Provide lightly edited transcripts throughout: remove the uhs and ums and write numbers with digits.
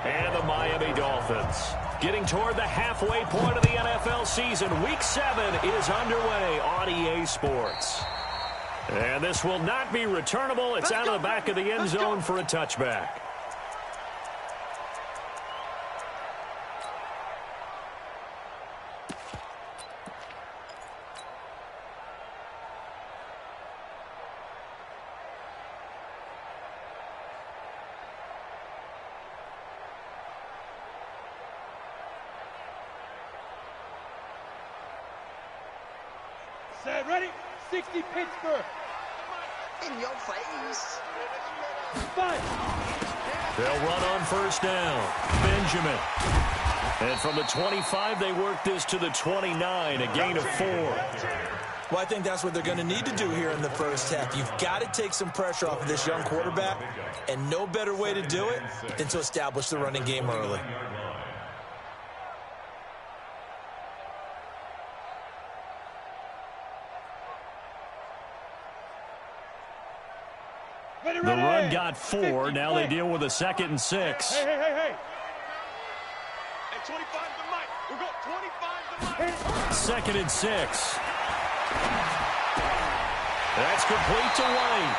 And the Miami Dolphins getting toward the halfway point of the NFL season. Week 7 is underway on EA Sports. And this will not be returnable. It's out of the back of the end zone for a touchback. Set, ready? 60 Pittsburgh. In your face. Five. They'll run on first down. Benjamin. And from the 25, they work this to the 29, a gain of 4. Well, I think that's what they're going to need to do here in the first half. You've got to take some pressure off of this young quarterback, and no better way to do it than to establish the running game early. The run got 4. Now they deal with a 2nd and 6. Hey. Hey, 25 to Mike. We're going 25 to Mike. 2nd and 6. That's complete to White.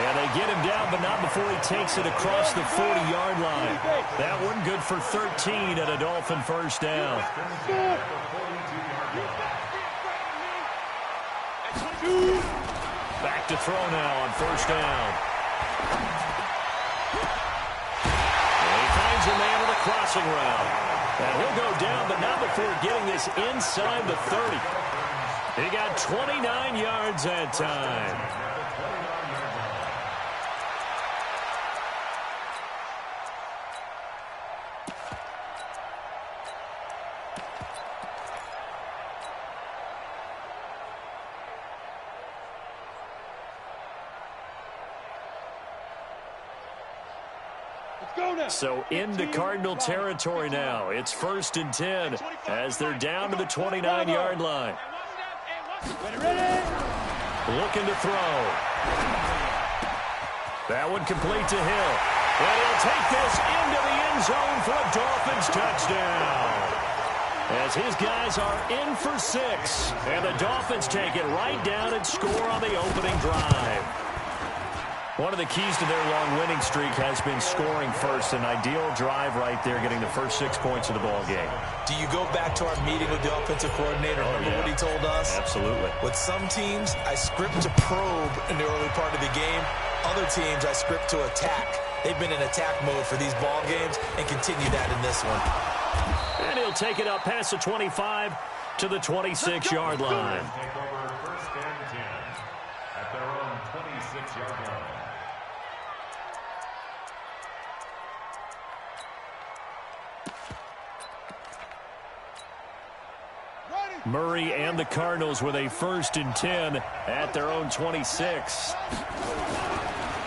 And they get him down, but not before he takes it across the 40-yard line. That one good for 13 and a Dolphin first down. Back to throw now on first down. And he finds a man with a crossing route. And he'll go down, but not before getting this inside the 30. He got 29 yards that time. So into Cardinal territory now. It's 1st and 10 as they're down to the 29-yard line. Looking to throw. That one complete to Hill. And he'll take this into the end zone for a Dolphins touchdown. As his guys are in for 6. And the Dolphins take it right down and score on the opening drive. One of the keys to their long winning streak has been scoring first. An ideal drive right there, getting the first 6 points of the ball game. Do you go back to our meeting with the offensive coordinator? Remember what he told us? Absolutely. With some teams, I script to probe in the early part of the game. Other teams, I script to attack. They've been in attack mode for these ball games and continue that in this one. And he'll take it up past the 25 to the 26-yard line. Take over 1st and 10 at their own 26-yard line. Murray and the Cardinals with a 1st and 10 at their own 26.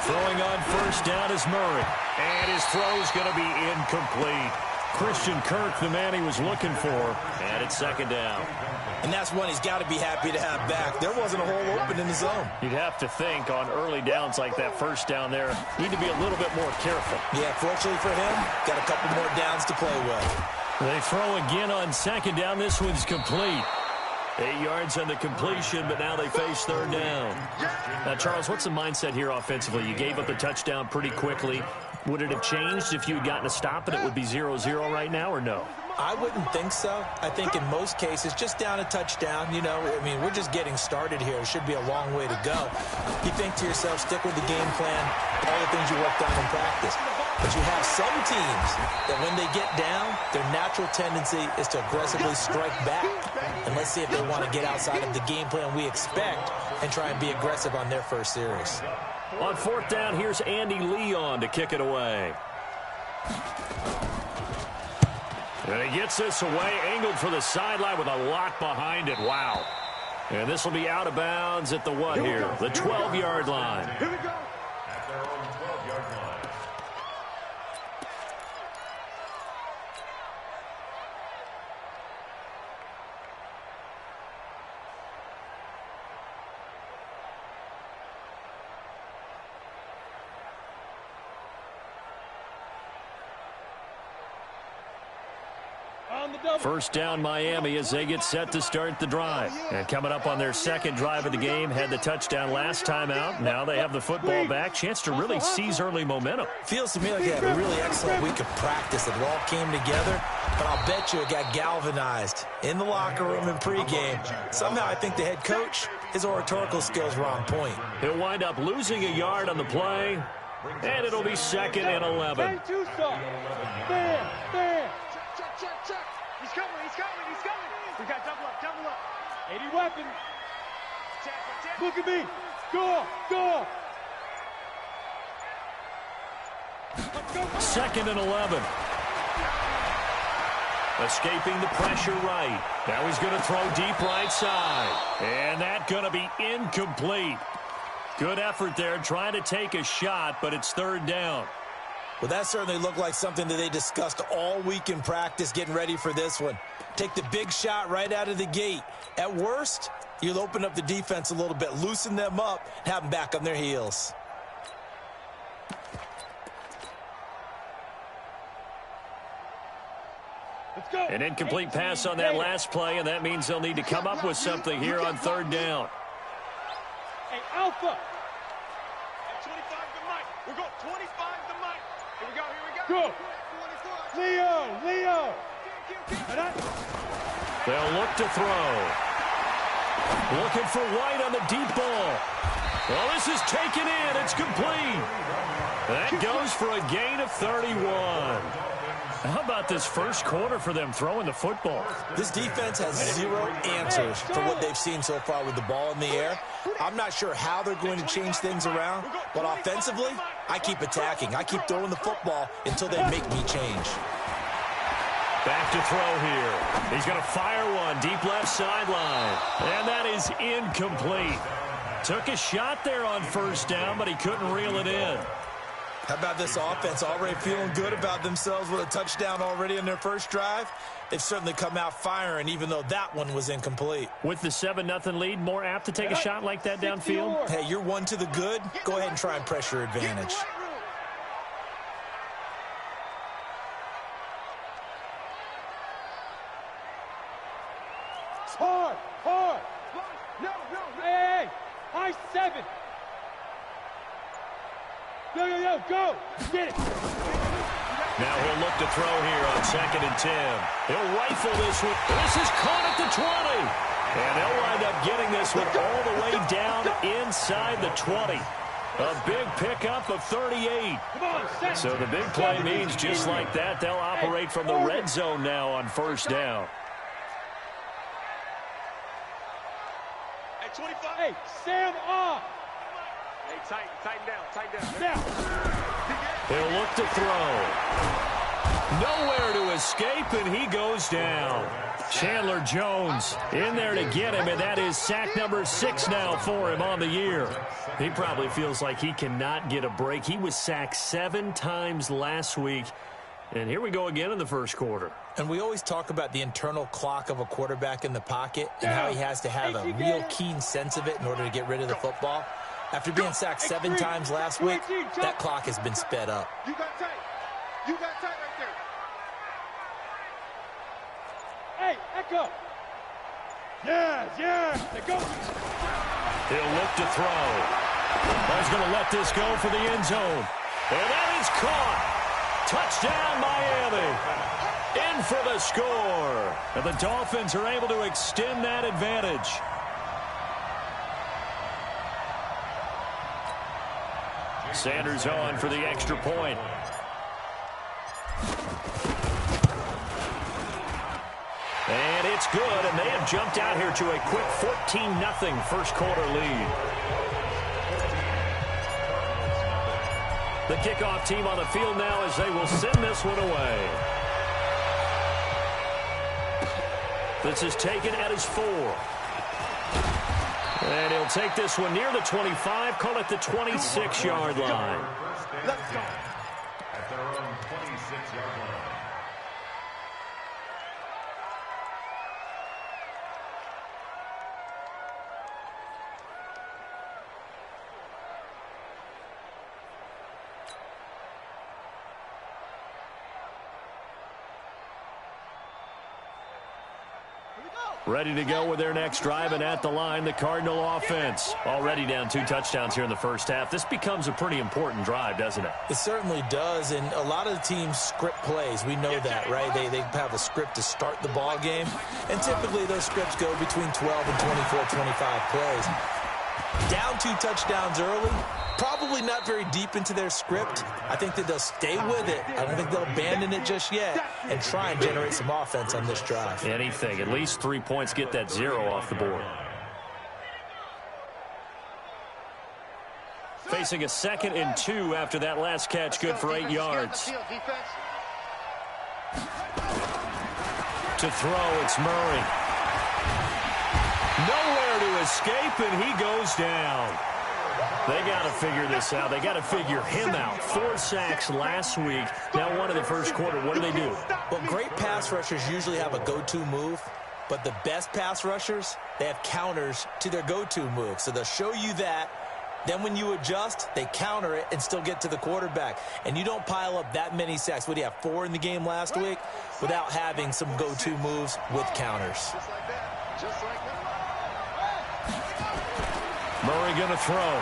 Throwing on first down is Murray. And his throw's going to be incomplete. Christian Kirk, the man he was looking for. And it's 2nd down. And that's one he's got to be happy to have back. There wasn't a hole open in the zone. You'd have to think on early downs like that first down there, need to be a little bit more careful. Yeah, fortunately for him, got a couple more downs to play with. They throw again on 2nd down. This one's complete. 8 yards on the completion, but now they face 3rd down. Now, Charles, what's the mindset here offensively? You gave up the touchdown pretty quickly. Would it have changed if you had gotten a stop and it would be 0-0 right now, or no? I wouldn't think so. I think in most cases, just down a touchdown, you know, I mean, we're just getting started here. It should be a long way to go. You think to yourself, stick with the game plan, all the things you worked on in practice. But you have some teams that when they get down, their natural tendency is to aggressively strike back. And let's see if they want to get outside of the game plan we expect and try and be aggressive on their first series. On 4th down, here's Andy Leon to kick it away. And he gets this away, angled for the sideline with a lot behind it. Wow. And this will be out of bounds at the what here? The 12-yard line. Here we go. At their own 12-yard line. on the double. First down Miami as they get set to start the drive. And coming up on their second drive of the game, had the touchdown last time out. Now they have the football back. Chance to really seize early momentum. Feels to me like they had a really excellent week of practice. It all came together, but I'll bet you it got galvanized in the locker room in pregame. Somehow I think the head coach, his oratorical skills were on point. He'll wind up losing a yard on the play, and it'll be second and 11. Too soft. Bam, bam. Check. He's coming. We got double up. 80 weapons. Check. Look at me. Go. Let's go. Second and 11. Escaping the pressure right. Now he's going to throw deep right side. And that's going to be incomplete. Good effort there trying to take a shot, but it's third down. Well, that certainly looked like something that they discussed all week in practice getting ready for this one. Take the big shot right out of the gate. At worst, you'll open up the defense a little bit, loosen them up, and have them back on their heels. Let's go. An incomplete pass on that last play, and that means they'll need to come up with something here on third down. Hey, Alpha. At 25 to Mike. We're going 25 to Mike. Here we go. Go. Leo. They'll look to throw. Looking for White on the deep ball. Well, this is taken in. It's complete. That goes for a gain of 31. How about this first quarter for them throwing the football? This defense has zero answers for what they've seen so far with the ball in the air. I'm not sure how they're going to change things around, but offensively, I keep attacking. I keep throwing the football until they make me change. Back to throw here. He's going to fire one deep left sideline. And that is incomplete. Took a shot there on first down, but he couldn't reel it in. How about this offense already feeling good about themselves with a touchdown already in their first drive? They've certainly come out firing, even though that one was incomplete. With the 7-0 lead, more apt to take a shot like that downfield? Hey, you're one to the good. Go ahead and try and press your advantage. Hard. No. Hey. High 7. Yo, go. Get it. Now he'll look to throw here on 2nd and 10. He'll rifle this one. This is caught at the 20. And they'll wind up getting this one all the way down inside the 20. A big pickup of 38. So the big play means just like that, they'll operate from the red zone now on first down. At 25. Hey, Sam off. Hey, tighten down. Now. He'll look to throw. Nowhere to escape, and he goes down. Chandler Jones in there to get him, and that is sack number 6 now for him on the year. He probably feels like he cannot get a break. He was sacked 7 times last week, and here we go again in the first quarter. And we always talk about the internal clock of a quarterback in the pocket and how he has to have a real keen sense of it in order to get rid of the football. After being sacked 7 times last week, that clock has been sped up. You got tight right there. Hey, Echo. Yeah. Go. He'll look to throw. He's going to let this go for the end zone. And that is caught. Touchdown, Miami. In for the score. And the Dolphins are able to extend that advantage. Sanders on for the extra point. And it's good, and they have jumped out here to a quick 14-0 first quarter lead. The kickoff team on the field now as they will send this one away. This is taken at his 4. And he'll take this one near the 25, call it the 26-yard line. Let's go. At their own 26-yard line. Ready to go with their next drive, and at the line, the Cardinal offense. Already down 2 touchdowns here in the first half. This becomes a pretty important drive, doesn't it? It certainly does, and a lot of the teams script plays. We know that, right? They have a script to start the ball game, and typically those scripts go between 12 and 24, 25 plays. Down 2 touchdowns early, probably not very deep into their script. I think that they'll stay with it. I don't think they'll abandon it just yet and try and generate some offense on this drive. Anything. At least 3 points, get that 0 off the board. Facing a 2nd and 2 after that last catch, good for 8 yards. To throw, it's Murray. Nowhere to escape, and he goes down. They got to figure this out. They got to figure him out. 4 sacks last week. Now 1 in the first quarter. What do? Well, great pass rushers usually have a go-to move, but the best pass rushers, they have counters to their go-to move. So they'll show you that. Then when you adjust, they counter it and still get to the quarterback. And you don't pile up that many sacks. What do you have, 4 in the game last week? Without having some go-to moves with counters. Just like that. Just like that. Murray going to throw.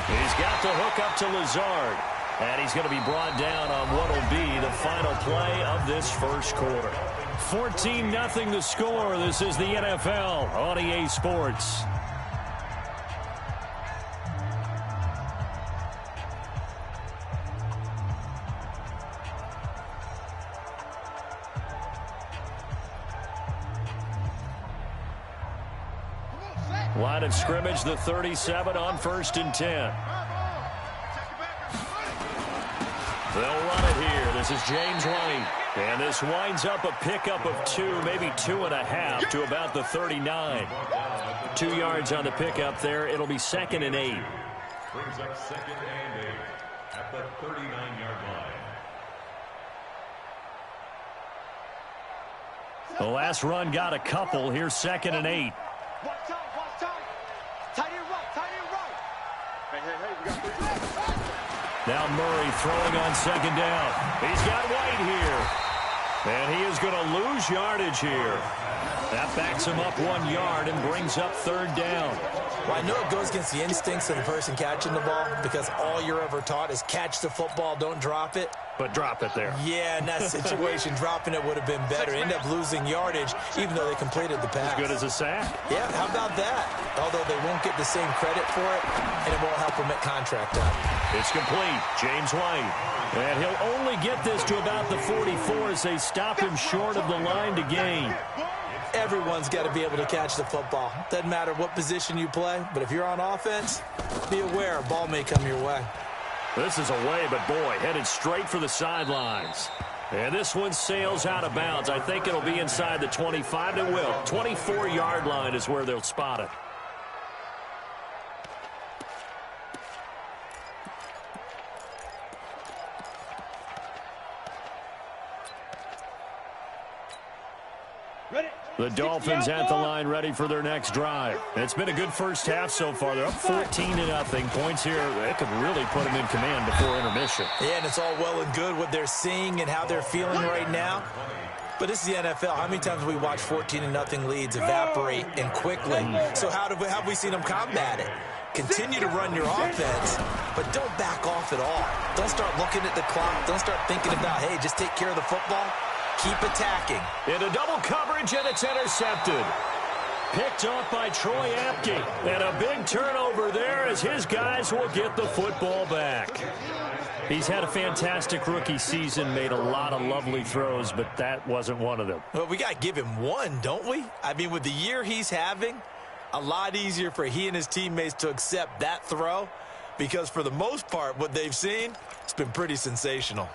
He's got the hook up to Lazard. And he's going to be brought down on what will be the final play of this first quarter. 14-0 the score. This is the NFL on EA Sports. Line of scrimmage, the 37 on 1st and 10. They'll run it here. This is James White. And this winds up a pickup of 2, maybe 2.5 to about the 39. 2 yards on the pickup there. It'll be 2nd and 8. Brings up 2nd and 8 at the 39-yard line. The last run got a couple. Here's 2nd and 8. Now Murray throwing on 2nd down. He's got White here. And he is going to lose yardage here. That backs him up 1 yard and brings up 3rd down. Well, I know it goes against the instincts of the person catching the ball because all you're ever taught is catch the football, don't drop it. But drop it there. Yeah, in that situation, dropping it would have been better. End up losing yardage, even though they completed the pass. As good as a sack? Yeah, how about that? Although they won't get the same credit for it, and it won't help them at contract time. It's complete. James White. And he'll only get this to about the 44 as they stop him short of the line to gain. Everyone's got to be able to catch the football. Doesn't matter what position you play, but if you're on offense, be aware a ball may come your way. This is away, but boy, headed straight for the sidelines. And this one sails out of bounds. I think it'll be inside the 25. It will. 24-yard line is where they'll spot it. The Dolphins at the line ready for their next drive. It's been a good first half so far. They're up 14-0. Points here, they could really put them in command before intermission. Yeah, and it's all well and good what they're seeing and how they're feeling right now. But this is the NFL. How many times have we watched 14-0 leads evaporate and quickly? So how have we seen them combat it? Continue to run your offense, but don't back off at all. Don't start looking at the clock. Don't start thinking about, hey, just take care of the football. Keep attacking. Into double coverage, and it's intercepted. Picked off by Troy Apke. And a big turnover there as his guys will get the football back. He's had a fantastic rookie season, made a lot of lovely throws, but that wasn't one of them. Well, we got to give him one, don't we? I mean, with the year he's having, a lot easier for he and his teammates to accept that throw because for the most part, what they've seen, it's been pretty sensational.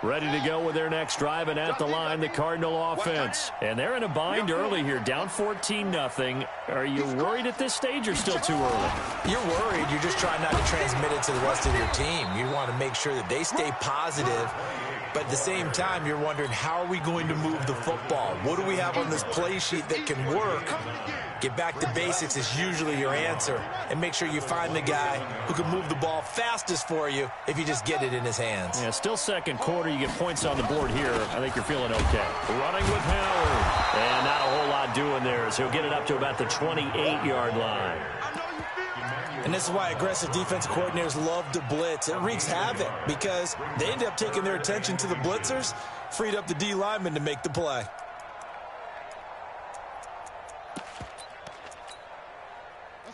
Ready to go with their next drive, and at the line, the Cardinal offense. And they're in a bind early here, down 14-0. Are you worried at this stage or still too early? You're worried. You're just trying not to transmit it to the rest of your team. You want to make sure that they stay positive. But at the same time, you're wondering, how are we going to move the football? What do we have on this play sheet that can work? Get back to basics is usually your answer. And make sure you find the guy who can move the ball fastest for you if you just get it in his hands. Yeah, still second quarter. quarter, you get points on the board here. I think you're feeling okay. Running with Howard. And not a whole lot doing there, so he'll get it up to about the 28-yard line. And this is why aggressive defensive coordinators love to blitz. It wreaks havoc because they end up taking their attention to the blitzers, freed up the D lineman to make the play.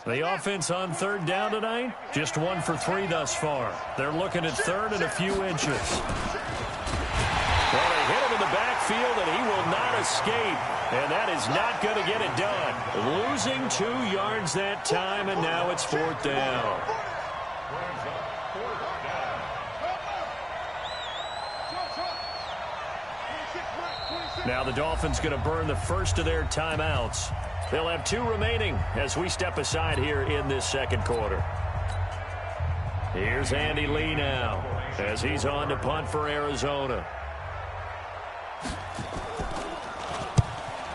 The offense on third down tonight, just 1 for 3 thus far. They're looking at third and a few inches. Well, they hit him in the backfield, and he will not escape. And that is not going to get it done. Losing 2 yards that time, and now it's 4th down. Now the Dolphins going to burn the first of their timeouts. They'll have 2 remaining as we step aside here in this second quarter. Here's Andy Lee now as he's on to punt for Arizona.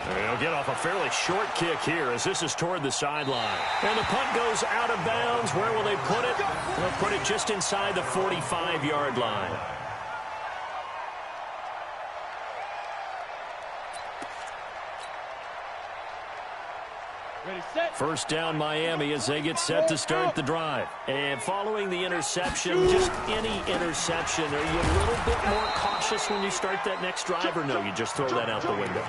He'll get off a fairly short kick here as this is toward the sideline. And the punt goes out of bounds. Where will they put it? They'll put it just inside the 45-yard line. First down Miami as they get set to start the drive. And following the interception, just any interception, are you a little bit more cautious when you start that next drive, or no, you just throw that out the window?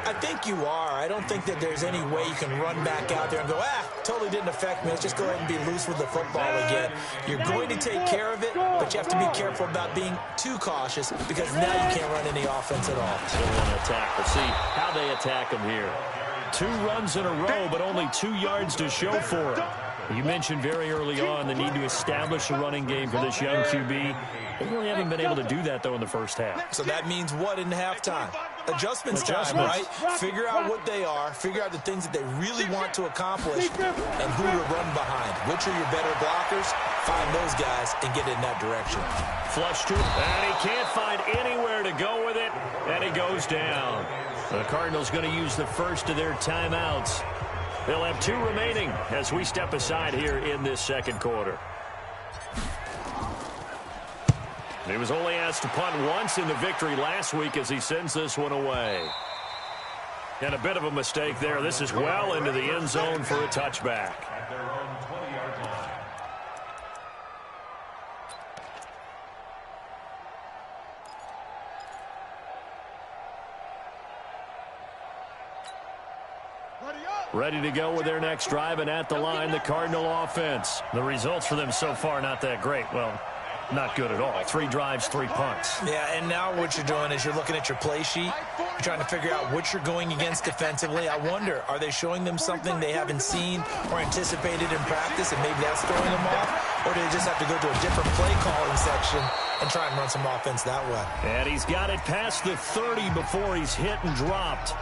I think you are. I don't think that there's any way you can run back out there and go, totally didn't affect me. Let's just go ahead and be loose with the football again. You're going to take care of it, but you have to be careful about being too cautious because now you can't run any offense at all. Still want to attack. We'll see how they attack them here. 2 runs in a row, but only 2 yards to show for it. You mentioned very early on the need to establish a running game for this young QB. They really haven't been able to do that, though, in the first half. So that means what in halftime? Adjustments time, right? Figure out what they are, figure out the things that they really want to accomplish, and who to run behind. Which are your better blockers? Find those guys and get in that direction. Flush to him, and he can't find anywhere to go with it, and he goes down. The Cardinals going to use the first of their timeouts. They'll have 2 remaining as we step aside here in this second quarter. He was only asked to punt once in the victory last week as he sends this one away. And a bit of a mistake there. This is well into the end zone for a touchback. At their own 20-yard line. Ready to go with their next drive, and at the line, the Cardinal offense. The results for them so far not that great. Well, not good at all. 3 drives, 3 punts. Yeah, and now what you're doing is you're looking at your play sheet. You're trying to figure out what you're going against defensively. I wonder, are they showing them something they haven't seen or anticipated in practice, and maybe that's throwing them off? Or do they just have to go to a different play calling section and try and run some offense that way? And he's got it past the 30 before he's hit and dropped.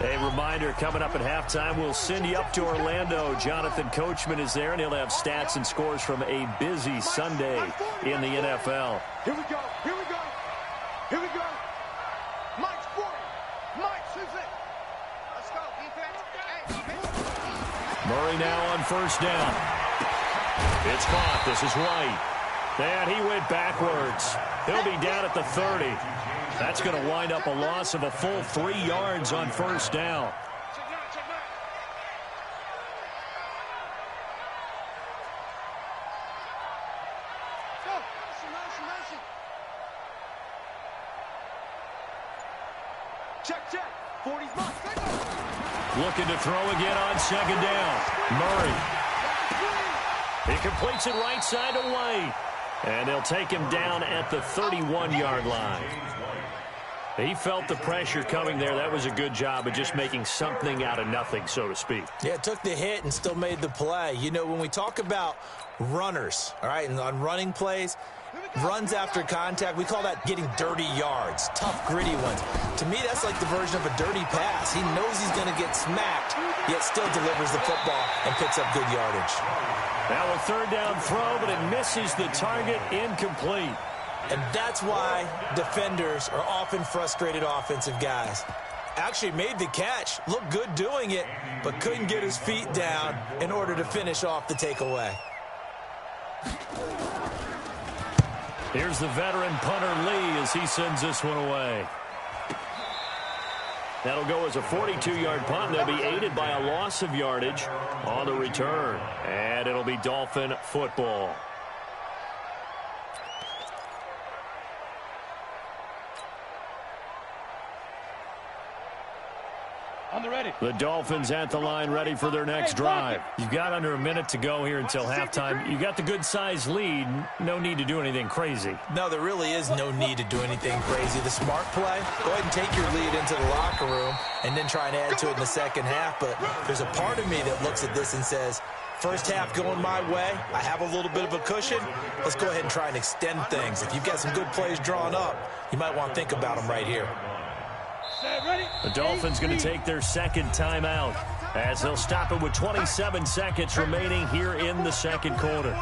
A reminder, coming up at halftime, we'll send you up to Orlando. Jonathan Coachman is there, and he'll have stats and scores from a busy Sunday in the NFL. Here we go. Here we go. Here we go. Mike's 40. Mike's, who's it? Let's go, defense. Murray now on first down. It's caught. This is White. And he went backwards. He'll be down at the 30. That's going to wind up a loss of a full 3 yards on first down. Check. 40's mine. Looking to throw again on second down. Murray. He completes it right side to White. And they'll take him down at the 31-yard line. He felt the pressure coming there. That was a good job of just making something out of nothing, so to speak. Yeah, took the hit and still made the play. You know, when we talk about runners, all right, and on running plays, runs after contact, we call that getting dirty yards, tough, gritty ones. To me, that's like the version of a dirty pass. He knows he's going to get smacked, yet still delivers the football and picks up good yardage. Now a third down throw, but it misses the target, incomplete. And that's why defenders are often frustrated offensive guys. Actually made the catch, looked good doing it, but couldn't get his feet down in order to finish off the takeaway. Here's the veteran punter Lee as he sends this one away. That'll go as a 42-yard punt. They'll be aided by a loss of yardage on the return. And it'll be Dolphin football. On the ready. The Dolphins at the line ready for their next drive. You've got under a minute to go here until halftime. You got the good-sized lead. No need to do anything crazy. No, there really is no need to do anything crazy. The smart play, go ahead and take your lead into the locker room and then try and add to it in the second half. But there's a part of me that looks at this and says, first half going my way, I have a little bit of a cushion. Let's go ahead and try and extend things. If you've got some good plays drawn up, you might want to think about them right here. The Dolphins going to take their second timeout as they'll stop it with 27 seconds remaining here in the second quarter.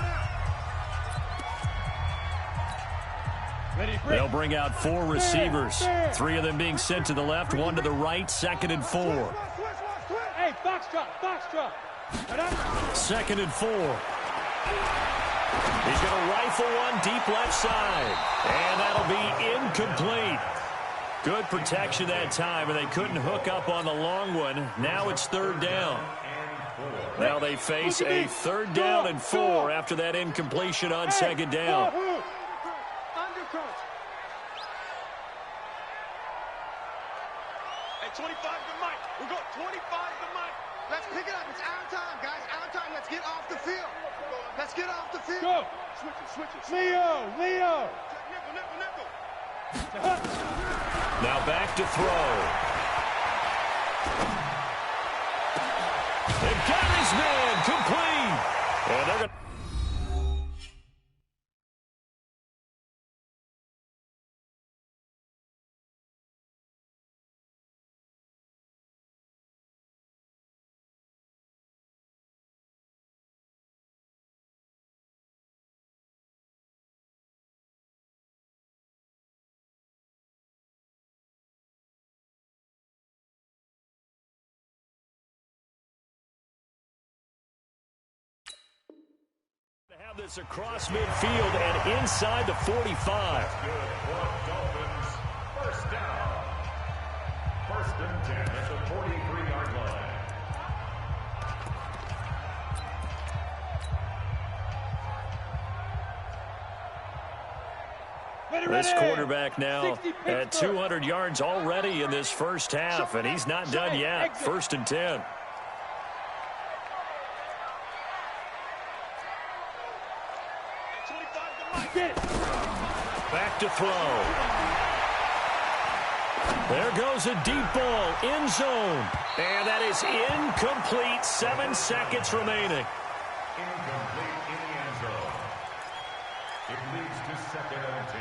They'll bring out 4 receivers, 3 of them being sent to the left, 1 to the right, 2nd and 4. Hey, box drop. 2nd and 4. He's going to rifle one deep left side, and that'll be incomplete. Good protection that time, and they couldn't hook up on the long one. Now it's 3rd down. Now they face a 3rd down and 4 after that incompletion on 2nd down. Hey, 25 to Mike. We go 25 to Mike. Let's pick it up. It's our time, guys. Our time. Let's get off the field. Let's get off the field. Go. Switch it. Leo. Nickel. Now back to throw. They've got his man complete. And they're going to... have this across midfield and inside the 45. Dolphins, first down. 1st and 10 at the 43-yard line. This quarterback now at 200 yards already in this first half, and he's not done yet. 1st and 10. Back to throw. There goes a deep ball, end zone. And that is incomplete. 7 seconds remaining. Incomplete in the end zone. It leads to 2nd and 10.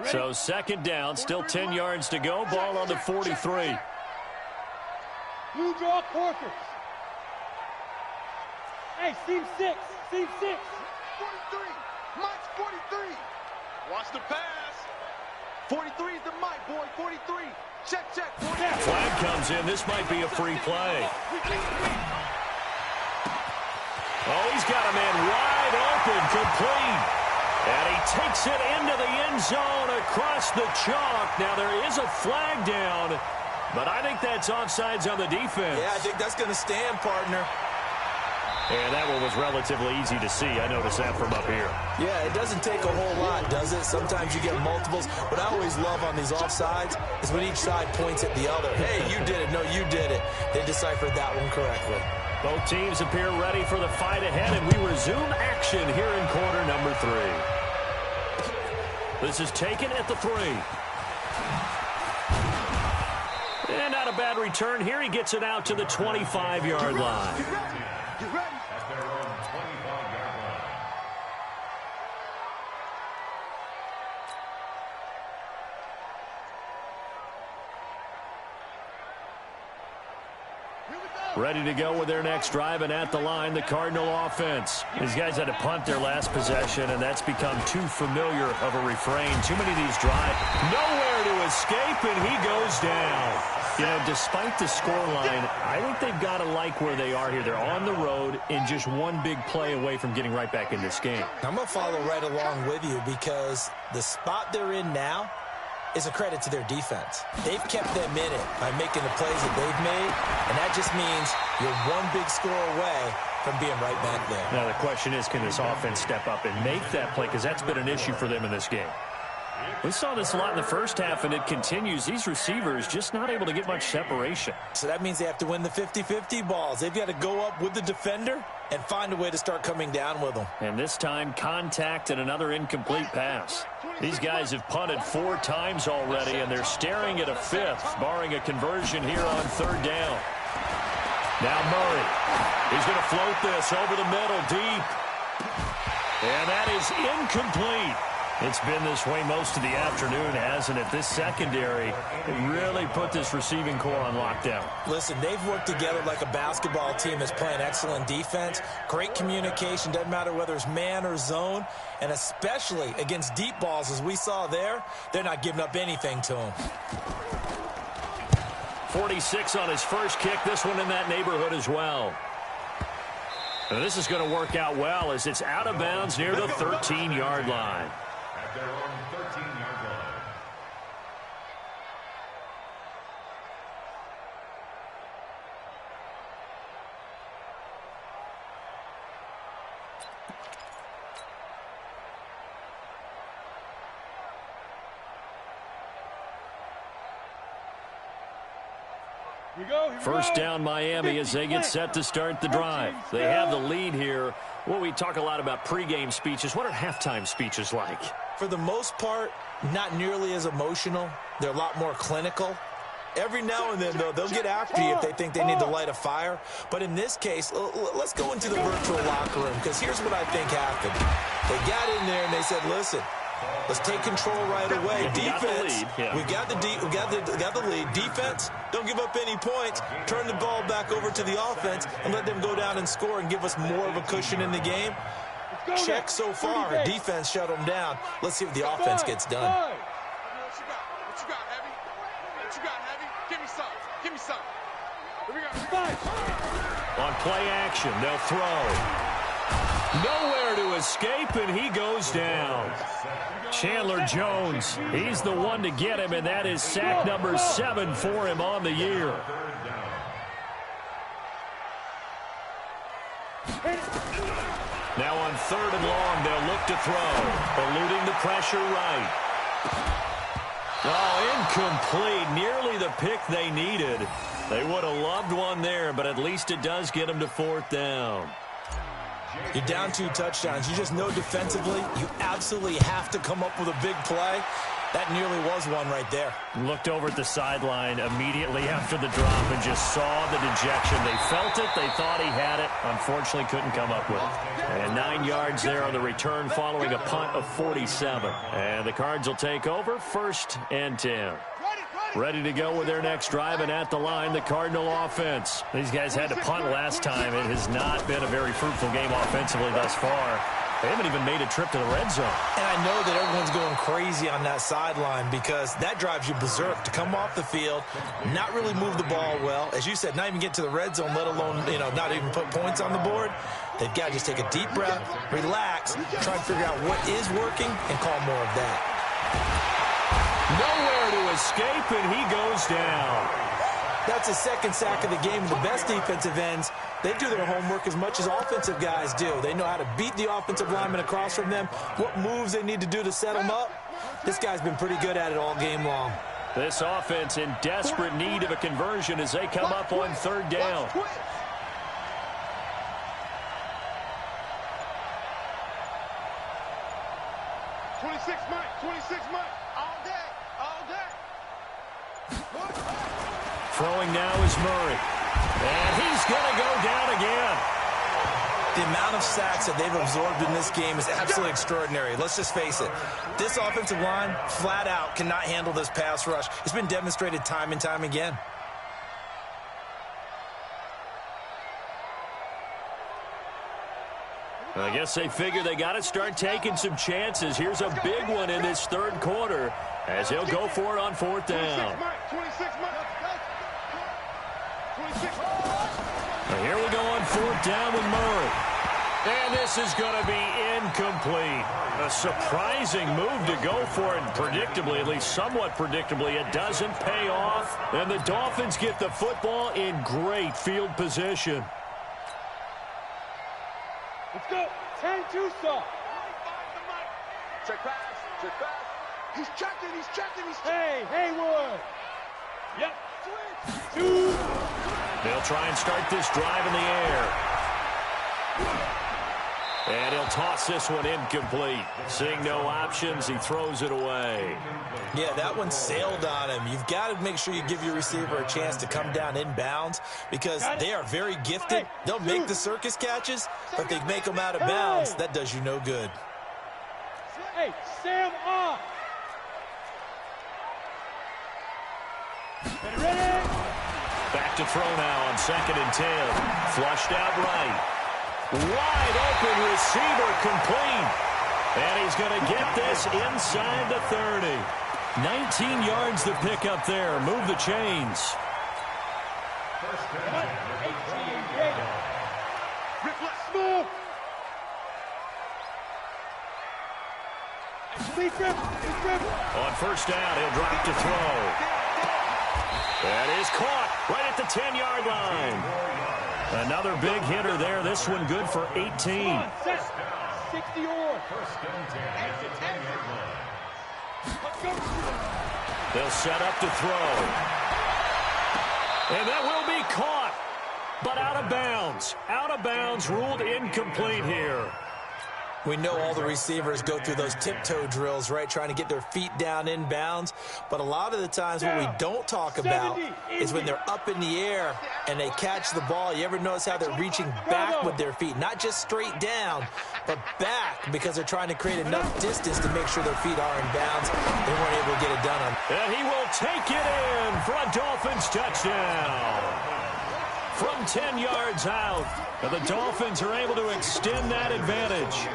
So 2nd down, still 10 yards to go. Ball on the 43. Blue draw quarters. Hey, seam 6. 43. Mike's 43. Watch the pass. 43 is the Mike, boy. 43. Check. 43. Flag comes in. This might be a free play. Oh, he's got a man wide open, complete. And he takes it into the end zone across the chalk. Now, there is a flag down, but I think that's offsides on the defense. Yeah, I think that's going to stand, partner. And that one was relatively easy to see. I noticed that from up here. Yeah, it doesn't take a whole lot, does it? Sometimes you get multiples. What I always love on these offsides is when each side points at the other. Hey, you did it. No, you did it. They deciphered that one correctly. Both teams appear ready for the fight ahead, and we resume action here in quarter number 3. This is taken at the 3. And not a bad return here. He gets it out to the 25-yard line. Get ready. At their own 25-yard line. Here we go. Ready to go with their next drive, and at the line, the Cardinal offense. These guys had to punt their last possession, and that's become too familiar of a refrain. Too many of these drives. Nowhere to escape, and he goes down. You know, despite the scoreline, I think they've got to like where they are here. They're on the road and just one big play away from getting right back in this game. I'm going to follow right along with you because the spot they're in now is a credit to their defense. They've kept them in it by making the plays that they've made, and that just means you're one big score away from being right back there. Now, the question is, can this offense step up and make that play? Because that's been an issue for them in this game. We saw this a lot in the first half, and it continues. These receivers just not able to get much separation. So that means they have to win the 50-50 balls. They've got to go up with the defender and find a way to start coming down with them. And this time, contact and another incomplete pass. These guys have punted 4 times already, and they're staring at a 5th, barring a conversion here on 3rd down. Now Murray. He's going to float this over the middle, deep. And that is incomplete. It's been this way most of the afternoon, hasn't it? This secondary really put this receiving core on lockdown. Listen, they've worked together like a basketball team that's playing excellent defense. Great communication, doesn't matter whether it's man or zone. And especially against deep balls, as we saw there, they're not giving up anything to them. 46 on his first kick. This one in that neighborhood as well. And this is going to work out well as it's out of bounds near the 13-yard line. At their own 13-yard line. First down Miami as they get set to start the drive. They have the lead here. Well, we talk a lot about pregame speeches. What are halftime speeches like? For the most part, not nearly as emotional. They're a lot more clinical. Every now and then, though, they'll get after you if they think they need to light a fire. But in this case, let's go into the virtual locker room, because here's what I think happened. They got in there and they said, listen, let's take control right away. Defense, we got the lead. Defense, don't give up any points. Turn the ball back over to the offense and let them go down and score and give us more of a cushion in the game. Check so far. Defense shut them down. Let's see if the offense gets done. What you got, Heavy? What you got, Heavy? Give me some. Give me some. Here we go. On play action, they'll throw. Nowhere to escape, and he goes down. Chandler Jones, he's the one to get him, and that is sack number 7 for him on the year. Now on 3rd and long, they'll look to throw. Eluding the pressure right. Oh, incomplete. Nearly the pick they needed. They would have loved one there, but at least it does get them to 4th down. You're down 2 touchdowns. You just know defensively you absolutely have to come up with a big play. That nearly was one right there. Looked over at the sideline immediately after the drop and just saw the dejection. They felt it. They thought he had it. Unfortunately, couldn't come up with it. And 9 yards there on the return following a punt of 47. And the Cards will take over 1st and 10. Ready to go with their next drive, and at the line, the Cardinal offense. These guys had to punt last time. It has not been a very fruitful game offensively thus far. They haven't even made a trip to the red zone. And I know that everyone's going crazy on that sideline because that drives you berserk to come off the field, not really move the ball well. As you said, not even get to the red zone, let alone, not even put points on the board. They've got to just take a deep breath, relax, try and figure out what is working, and call more of that. Nowhere to escape, and he goes down. That's his 2nd sack of the game. The best defensive ends, they do their homework as much as offensive guys do. They know how to beat the offensive lineman across from them, what moves they need to do to set them up. This guy's been pretty good at it all game long. This offense in desperate need of a conversion as they come up on 3rd down. Throwing now is Murray. And he's going to go down again. The amount of sacks that they've absorbed in this game is absolutely extraordinary. Let's just face it. This offensive line, flat out, cannot handle this pass rush. It's been demonstrated time and time again. I guess they figure they got to start taking some chances. Here's a big one in this third quarter as he'll go for it on fourth down. 26, Here we go on fourth down with Murray. And this is going to be incomplete. A surprising move to go for it. Predictably, at least somewhat predictably, it doesn't pay off. And the Dolphins get the football in great field position. Let's go. 10-2 soft. Check pass. He's checking. Hey, Haywood. Yep. Two. They'll try and start this drive in the air. And he'll toss this one incomplete. Seeing no options, he throws it away. Yeah, that one sailed on him. You've got to make sure you give your receiver a chance to come down inbounds because they are very gifted. They'll make the circus catches, but if they make them out of bounds, that does you no good. Hey, Sam off. Ready? Back to throw now on 2nd and 10. Flushed out right. Wide open receiver complete. And he's going to get this inside the 30. 19 yards to pick up there. Move the chains. Move. On first down, he'll drop to throw. That is caught right at the 10-yard line. Another big hitter there. This one good for 18. 60 or. They'll set up to throw. And that will be caught, but out of bounds. Out of bounds, ruled incomplete here. We know all the receivers go through those tiptoe drills, right, trying to get their feet down in bounds. But a lot of the times what we don't talk about is when they're up in the air and they catch the ball. You ever notice how they're reaching back with their feet? Not just straight down, but back because they're trying to create enough distance to make sure their feet are in bounds. They weren't able to get it done on. And he will take it in for a Dolphins touchdown. From 10 yards out, the Dolphins are able to extend that advantage.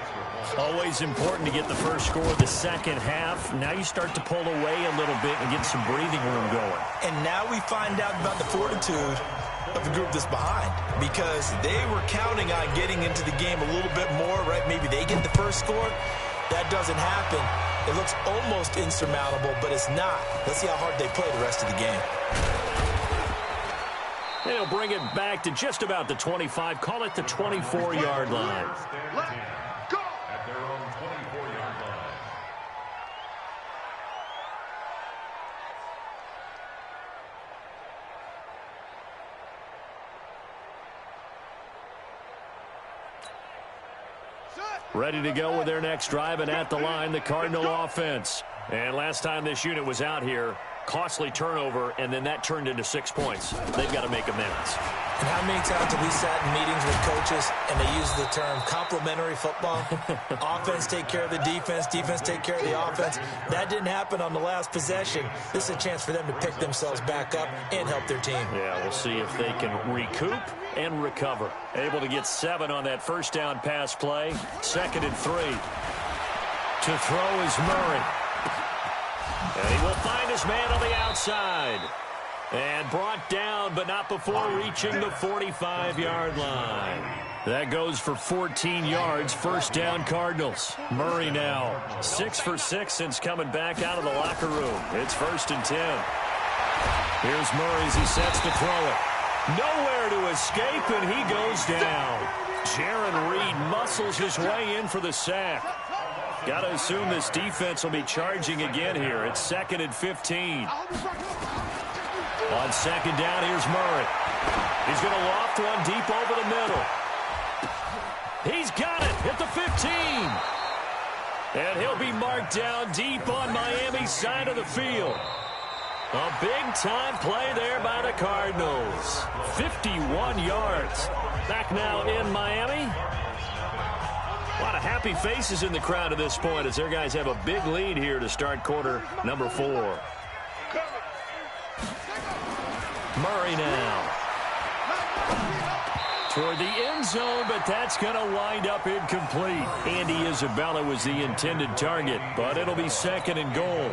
Always important to get the first score of the second half. Now you start to pull away a little bit and get some breathing room going. And now we find out about the fortitude of the group that's behind because they were counting on getting into the game a little bit more, right? Maybe they get the first score. That doesn't happen. It looks almost insurmountable, but it's not. Let's see how hard they play the rest of the game. They'll bring it back to just about the 25. Call it the 24-yard line. Go! At their own 24-yard line. Ready to go with their next drive, and at the line, the Cardinal offense. And last time this unit was out here, costly turnover, and then that turned into 6 points. They've got to make amends. And how many times have we sat in meetings with coaches and they use the term complementary football? Offense take care of the defense, defense take care of the offense. That didn't happen on the last possession. This is a chance for them to pick themselves back up and help their team. Yeah, we'll see if they can recoup and recover. Able to get 7 on that first down pass play. 2nd and 3. To throw is Murray. And he will find his man on the outside. And brought down, but not before reaching the 45-yard line. That goes for 14 yards. First down, Cardinals. Murray now 6 for 6 since coming back out of the locker room. It's 1st and 10. Here's Murray as he sets to throw it. Nowhere to escape, and he goes down. Jaron Reed muscles his way in for the sack. Got to assume this defense will be charging again here. It's 2nd and 15. On 2nd down, here's Murray. He's going to loft one deep over the middle. He's got it at the 15. And he'll be marked down deep on Miami's side of the field. A big-time play there by the Cardinals. 51 yards. Back now in Miami. A lot of happy faces in the crowd at this point as their guys have a big lead here to start quarter number 4. Murray now. toward the end zone, but that's going to wind up incomplete. Andy Isabella was the intended target, but it'll be 2nd and goal.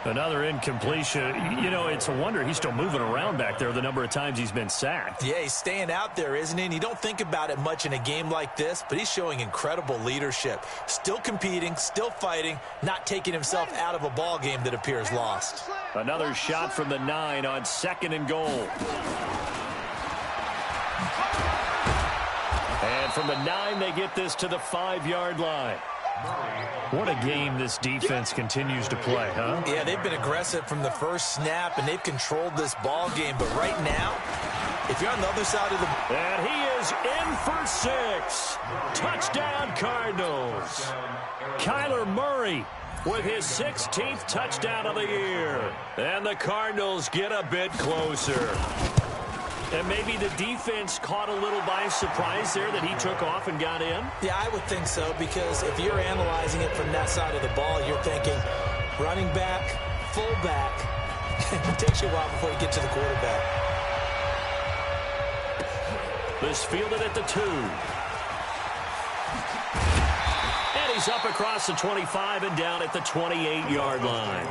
Another incompletion. You know, it's a wonder he's still moving around back there the number of times he's been sacked. Yeah, he's staying out there, isn't he? And you don't think about it much in a game like this, but he's showing incredible leadership. Still competing, still fighting, not taking himself out of a ball game that appears lost. Another shot from the 9 on 2nd and goal. And from the 9, they get this to the 5-yard line. What a game this defense continues to play, huh? Yeah, they've been aggressive from the first snap, and they've controlled this ball game. But right now, if you're on the other side of the... And he is in for 6. Touchdown, Cardinals. Kyler Murray with his 16th touchdown of the year. And the Cardinals get a bit closer. And maybe the defense caught a little by surprise there that he took off and got in? Yeah, I would think so, because if you're analyzing it from that side of the ball, you're thinking running back, fullback. It takes you a while before you get to the quarterback. This fielded at the 2. And he's up across the 25 and down at the 28-yard line.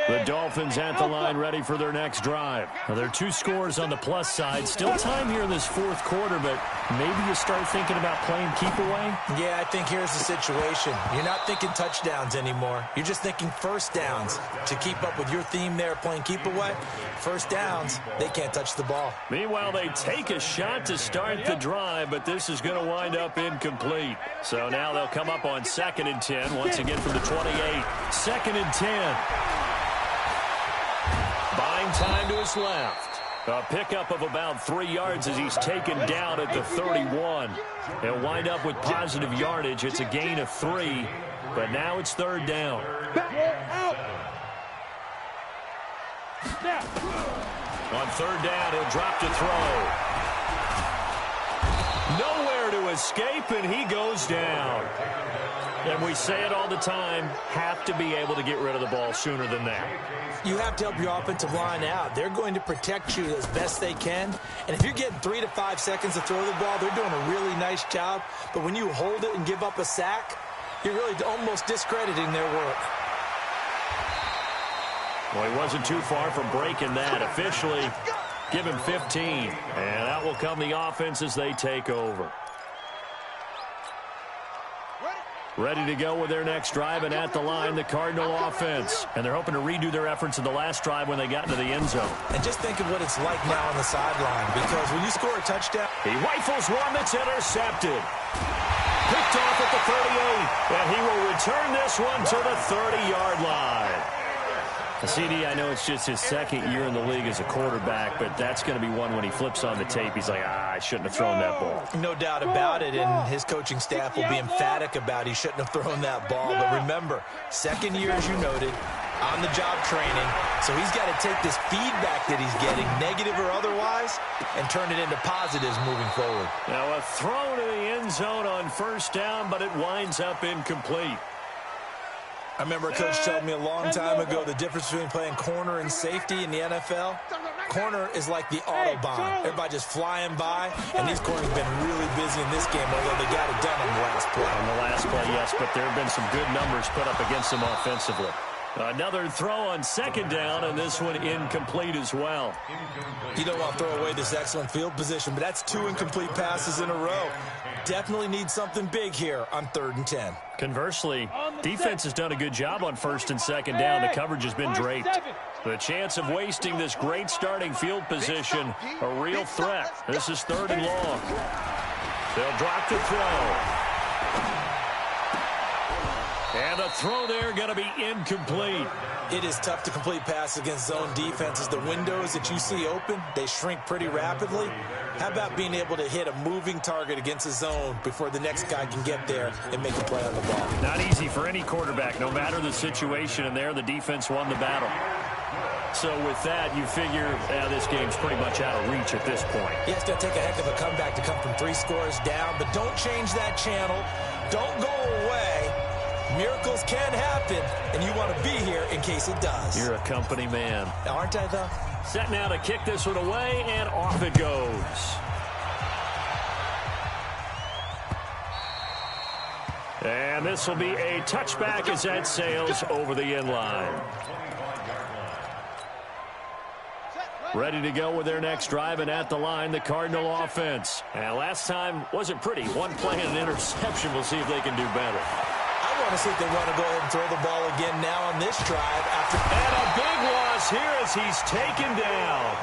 The Dolphins at the line, ready for their next drive. Now, there are 2 scores on the plus side. Still time here in this 4th quarter, but maybe you start thinking about playing keep away? Yeah, I think here's the situation. You're not thinking touchdowns anymore. You're just thinking first downs. To keep up with your theme there, playing keep away, first downs, they can't touch the ball. Meanwhile, they take a shot to start the drive, but this is going to wind up incomplete. So now they'll come up on 2nd and 10, once again from the 28. 2nd and 10. Buying time to his left. A pickup of about 3 yards as he's taken down at the 31. He'll wind up with positive yardage. It's a gain of 3, but now it's 3rd down. On 3rd down, he'll drop to throw. Nowhere to escape, and he goes down. And we say it all the time, have to be able to get rid of the ball sooner than that. You have to help your offensive line out. They're going to protect you as best they can. And if you're getting 3 to 5 seconds to throw the ball, they're doing a really nice job. But when you hold it and give up a sack, you're really almost discrediting their work. Well, he wasn't too far from breaking that. Officially, give him 15. And out will come the offense as they take over. Ready to go with their next drive, and at the line, the Cardinal offense. And they're hoping to redo their efforts in the last drive when they got into the end zone. And just think of what it's like now on the sideline, because when you score a touchdown... He rifles one that's intercepted. Picked off at the 38, and he will return this one to the 30-yard line. CD, I know it's just his 2nd year in the league as a quarterback, but that's going to be one when he flips on the tape. He's like, I shouldn't have thrown that ball. No doubt about it, and his coaching staff will be emphatic about he shouldn't have thrown that ball. But remember, 2nd year, as you noted, on-the-job training, so he's got to take this feedback that he's getting, negative or otherwise, and turn it into positives moving forward. Now a throw to the end zone on 1st down, but it winds up incomplete. I remember a coach told me a long time ago the difference between playing corner and safety in the NFL. Corner is like the Autobahn. Everybody just flying by, and these corners have been really busy in this game, although they got it done on the last play. On the last play, yes, but there have been some good numbers put up against them offensively. Another throw on 2nd down, and this one incomplete as well. You don't want to throw away this excellent field position, but that's 2 incomplete passes in a row. Definitely need something big here on 3rd and 10. Conversely, defense has done a good job on 1st and 2nd down. The coverage has been draped. The chance of wasting this great starting field position, a real threat. This is 3rd and long. They'll drop to throw. And the throw there going to be incomplete. It is tough to complete passes against zone defenses. The windows that you see open, they shrink pretty rapidly. How about being able to hit a moving target against a zone before the next guy can get there and make a play on the ball? Not easy for any quarterback, no matter the situation, and there the defense won the battle. So with that, you figure this game's pretty much out of reach at this point. Yeah, it's going to take a heck of a comeback to come from 3 scores down, but don't change that channel. Don't go away. Miracles can happen, and you want to be here in case it does. You're a company man. Aren't I, though? Set now to kick this one away, and off it goes. And this will be a touchback as that sails over the end line. Ready to go with their next drive, and at the line, the Cardinal offense. And last time wasn't pretty. One play and an interception. We'll see if they can do better. I want to see if they want to go ahead and throw the ball again now on this drive. And a big loss here as he's taken down.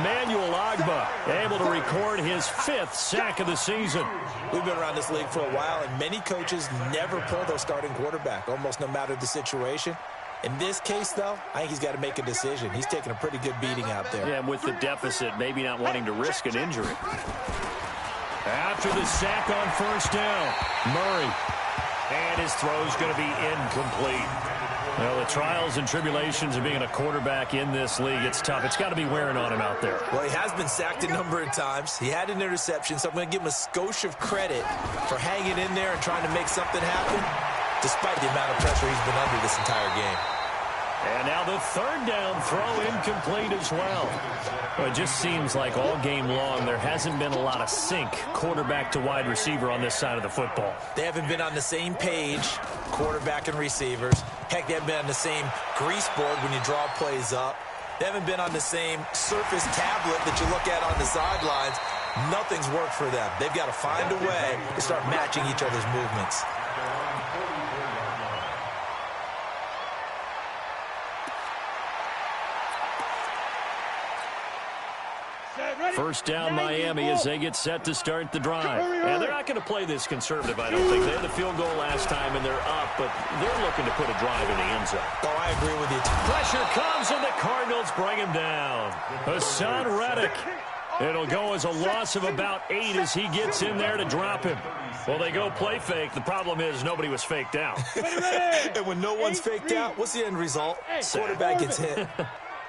Emmanuel Agba able to record his 5th sack of the season. We've been around this league for a while, and many coaches never pull their starting quarterback, almost no matter the situation. In this case, though, I think he's got to make a decision. He's taking a pretty good beating out there. Yeah, with the deficit, maybe not wanting to risk an injury. After the sack on first down, Murray. And his throw's going to be incomplete. Well, the trials and tribulations of being a quarterback in this league, it's tough. It's got to be wearing on him out there. Well, he has been sacked a number of times. He had an interception, so I'm going to give him a skosh of credit for hanging in there and trying to make something happen, despite the amount of pressure he's been under this entire game. And now the third down throw incomplete as well. Well, it just seems like all game long there hasn't been a lot of sync quarterback to wide receiver on this side of the football. They haven't been on the same page, quarterback and receivers. Heck, they haven't been on the same grease board when you draw plays up. They haven't been on the same surface tablet that you look at on the sidelines. Nothing's worked for them. They've got to find a way to start matching each other's movements. First down, Miami, as they get set to start the drive. And they're not going to play this conservative, I don't think. They had the field goal last time, and they're up, but they're looking to put a drive in the end zone. Oh, I agree with you. Pressure comes, and the Cardinals bring him down. Hassan Reddick. It'll go as a loss of about 8 as he gets in there to drop him. Well, they go play fake. The problem is nobody was faked out. And when no one's faked out, what's the end result? Quarterback gets hit.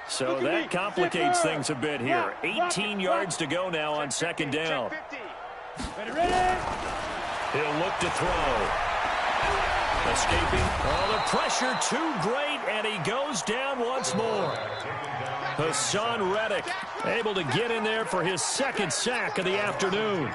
So that complicates things a bit here. 18 yards to go now on second down. He'll look to throw. Escaping. Oh, the pressure too great, and he goes down once more. Hassan Reddick able to get in there for his 2nd sack of the afternoon.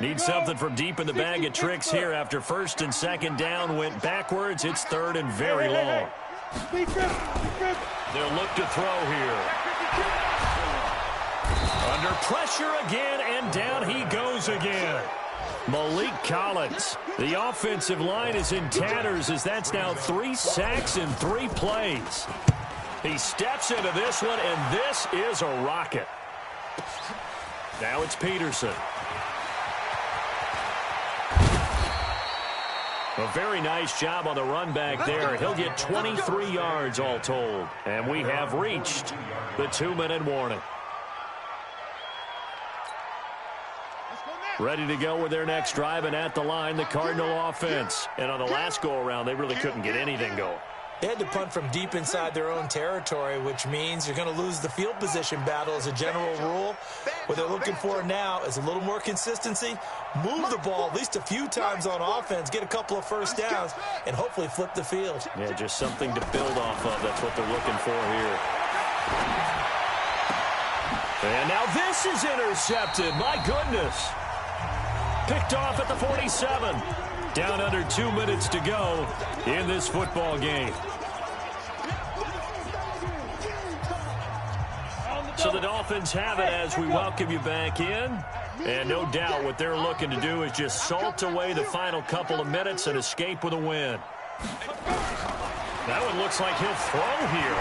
Need something from deep in the bag of tricks here after 1st and 2nd down went backwards. It's 3rd and very long. They'll look to throw here. Under pressure again, and down he goes again. Malik Collins. The offensive line is in tatters as that's now 3 sacks in 3 plays. He steps into this one, and this is a rocket. Now it's Peterson. A very nice job on the run back there. He'll get 23 yards all told. And we have reached the 2-minute warning. Ready to go with their next drive, and at the line, the Cardinal offense. And on the last go-around, they really couldn't get anything going. They had to punt from deep inside their own territory, which means you're going to lose the field position battle as a general rule. What they're looking for now is a little more consistency, move the ball at least a few times on offense, get a couple of first downs, and hopefully flip the field. Yeah, just something to build off of. That's what they're looking for here. And now this is intercepted. My goodness. Picked off at the 47. Down under 2 minutes to go in this football game. So the Dolphins have it as we welcome you back in. And no doubt what they're looking to do is just salt away the final couple of minutes and escape with a win. That one looks like he'll throw here.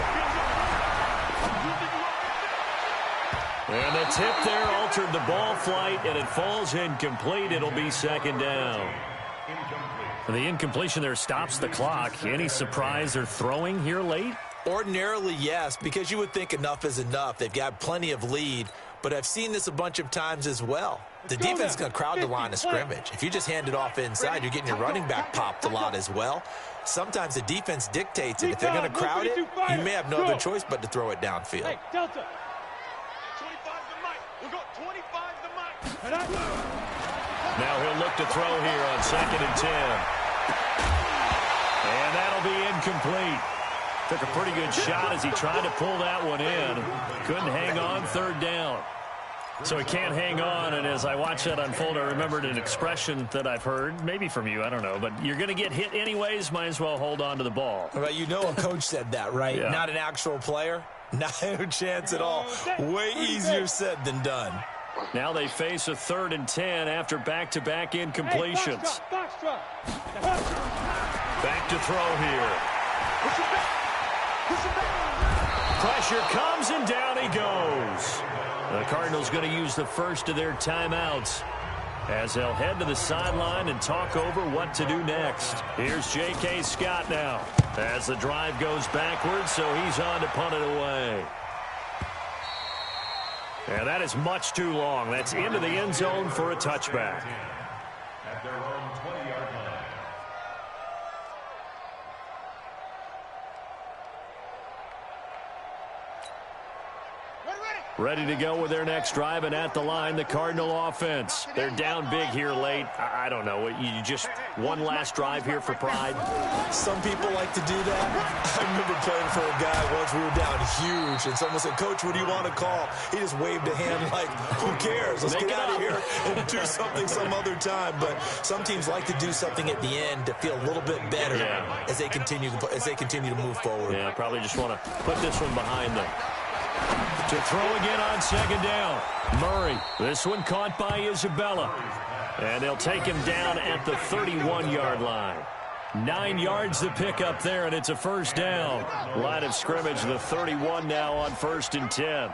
And the tip there altered the ball flight, and it falls incomplete. It'll be 2nd down. The incompletion there stops the clock. Any surprise they're throwing here late? Ordinarily, yes, because you would think enough is enough. They've got plenty of lead, but I've seen this a bunch of times as well. The defense is going to crowd the line of scrimmage. If you just hand it off inside, you're getting your running back popped a lot as well. Sometimes the defense dictates it. If they're going to crowd it, you may have no other choice but to throw it downfield. Hey, Delta. 25 to Mike. We've got 25 to Mike. Now he'll look to throw here on 2nd and 10. And that'll be incomplete. Took a pretty good shot as he tried to pull that one in. Couldn't hang on, third down. So he can't hang on, and as I watch that unfold, I remembered an expression that I've heard, maybe from you, I don't know, but you're going to get hit anyways, might as well hold on to the ball. Well, you know a coach said that, right? Yeah. Not an actual player. Not a chance at all. Way easier said than done. Now they face a 3rd and 10 after back-to-back incompletions. Back to throw here. Pressure comes, and down he goes. The Cardinals going to use the first of their timeouts as they'll head to the sideline and talk over what to do next. Here's J.K. Scott now as the drive goes backwards, so he's on to punt it away. And that is much too long. That's into the end zone for a touchback. At their own 20-yard line. Ready to go with their next drive, and at the line, the Cardinal offense. They're down big here late. I don't know. You just one last drive here for pride. Some people like to do that. I remember playing for a guy once. We were down huge, and someone said, "Coach, what do you want to call?" He just waved a hand like, "Who cares? Let's get out of here and do something some other time." But some teams like to do something at the end to feel a little bit better as they continue to move forward. Yeah, probably just want to put this one behind them. To throw again on 2nd down. Murray. This one caught by Isabella. And they'll take him down at the 31-yard line. 9 yards to pick up there, and it's a 1st down. Line of scrimmage, the 31 now on 1st and 10.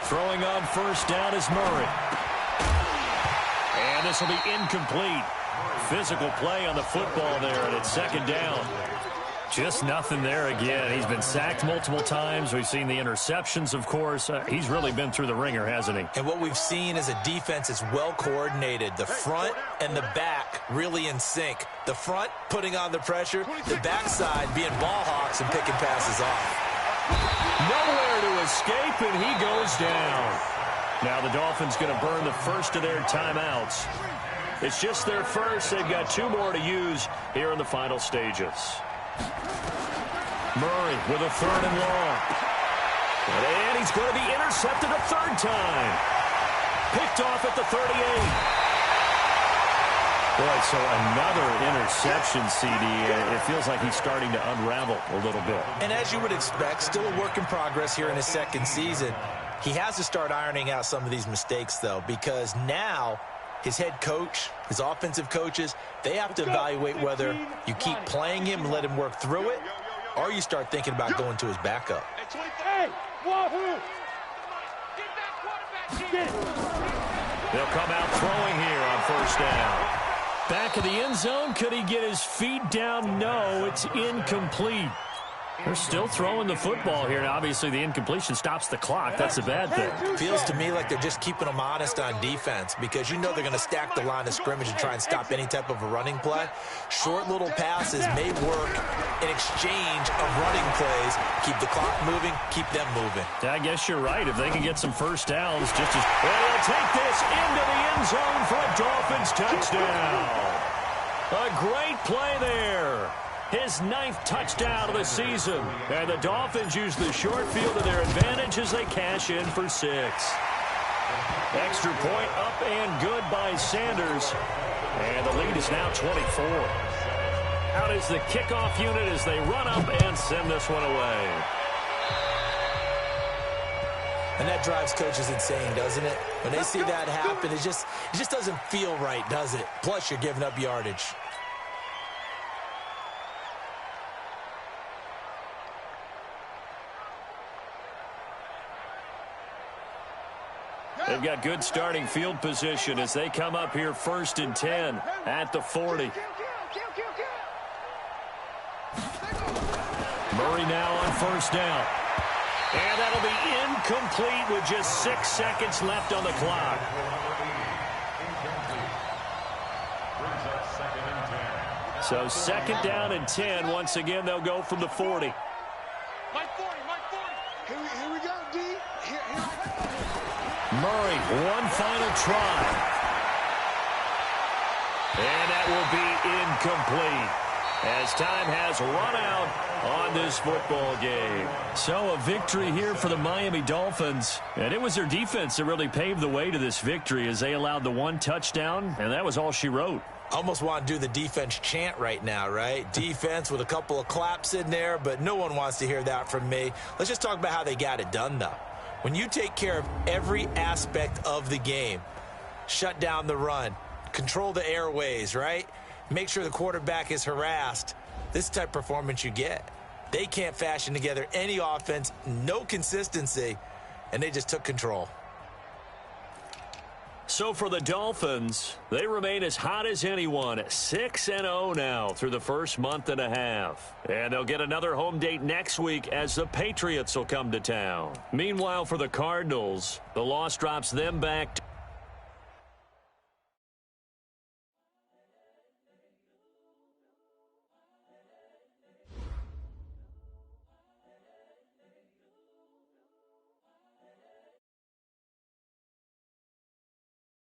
Throwing on 1st down is Murray. And this will be incomplete. Physical play on the football there, and it's 2nd down. Just nothing there again. He's been sacked multiple times. We've seen the interceptions, of course. He's really been through the ringer, hasn't he? And what we've seen is a defense is well coordinated. The front and the back really in sync. The front putting on the pressure, the backside being ball hawks and picking passes off. Nowhere to escape, and he goes down. Now the Dolphins going to burn the first of their timeouts. It's just their first. They've got 2 more to use here in the final stages. Murray with a 3rd and long. And he's going to be intercepted a 3rd time. Picked off at the 38. Boy, so another interception, CD. It feels like he's starting to unravel a little bit. And as you would expect, still a work in progress here in his 2nd season. He has to start ironing out some of these mistakes, though, because now his head coach, his offensive coaches, they have to evaluate whether you keep playing him and let him work through it, or you start thinking about going to his backup. Hey, Wahoo! They'll come out throwing here on 1st down. Back of the end zone. Could he get his feet down? No, it's incomplete. They're still throwing the football here. And obviously, the incompletion stops the clock. That's a bad thing. Feels to me like they're just keeping them honest on defense because you know they're going to stack the line of scrimmage and try and stop any type of a running play. Short little passes may work in exchange of running plays. Keep the clock moving, keep them moving. I guess you're right. If they can get some 1st downs, just as well, they'll take this into the end zone for a Dolphins touchdown. A great play there. His 9th touchdown of the season. And the Dolphins use the short field to their advantage as they cash in for 6. Extra point up and good by Sanders. And the lead is now 24. Out is the kickoff unit as they run up and send this one away. And that drives coaches insane, doesn't it? When they see that happen, it just doesn't feel right, does it? Plus, you're giving up yardage. They've got good starting field position as they come up here 1st and 10 at the 40. Murray now on 1st down. And that'll be incomplete with just 6 seconds left on the clock. So 2nd down and 10. Once again, they'll go from the 40. Mike 40, Mike 40. Here we go, D. Murray, one final try. And that will be incomplete, as time has run out on this football game. So a victory here for the Miami Dolphins. And it was their defense that really paved the way to this victory, as they allowed the one touchdown, and that was all she wrote. Almost want to do the defense chant right now, right? Defense with a couple of claps in there, but no one wants to hear that from me. Let's just talk about how they got it done, though. When you take care of every aspect of the game, shut down the run, control the airways, right? Make sure the quarterback is harassed. This type of performance you get. They can't fashion together any offense, no consistency, and they just took control. So for the Dolphins, they remain as hot as anyone, 6-0 now through the first month and a half. And they'll get another home date next week as the Patriots will come to town. Meanwhile, for the Cardinals, the loss drops them back to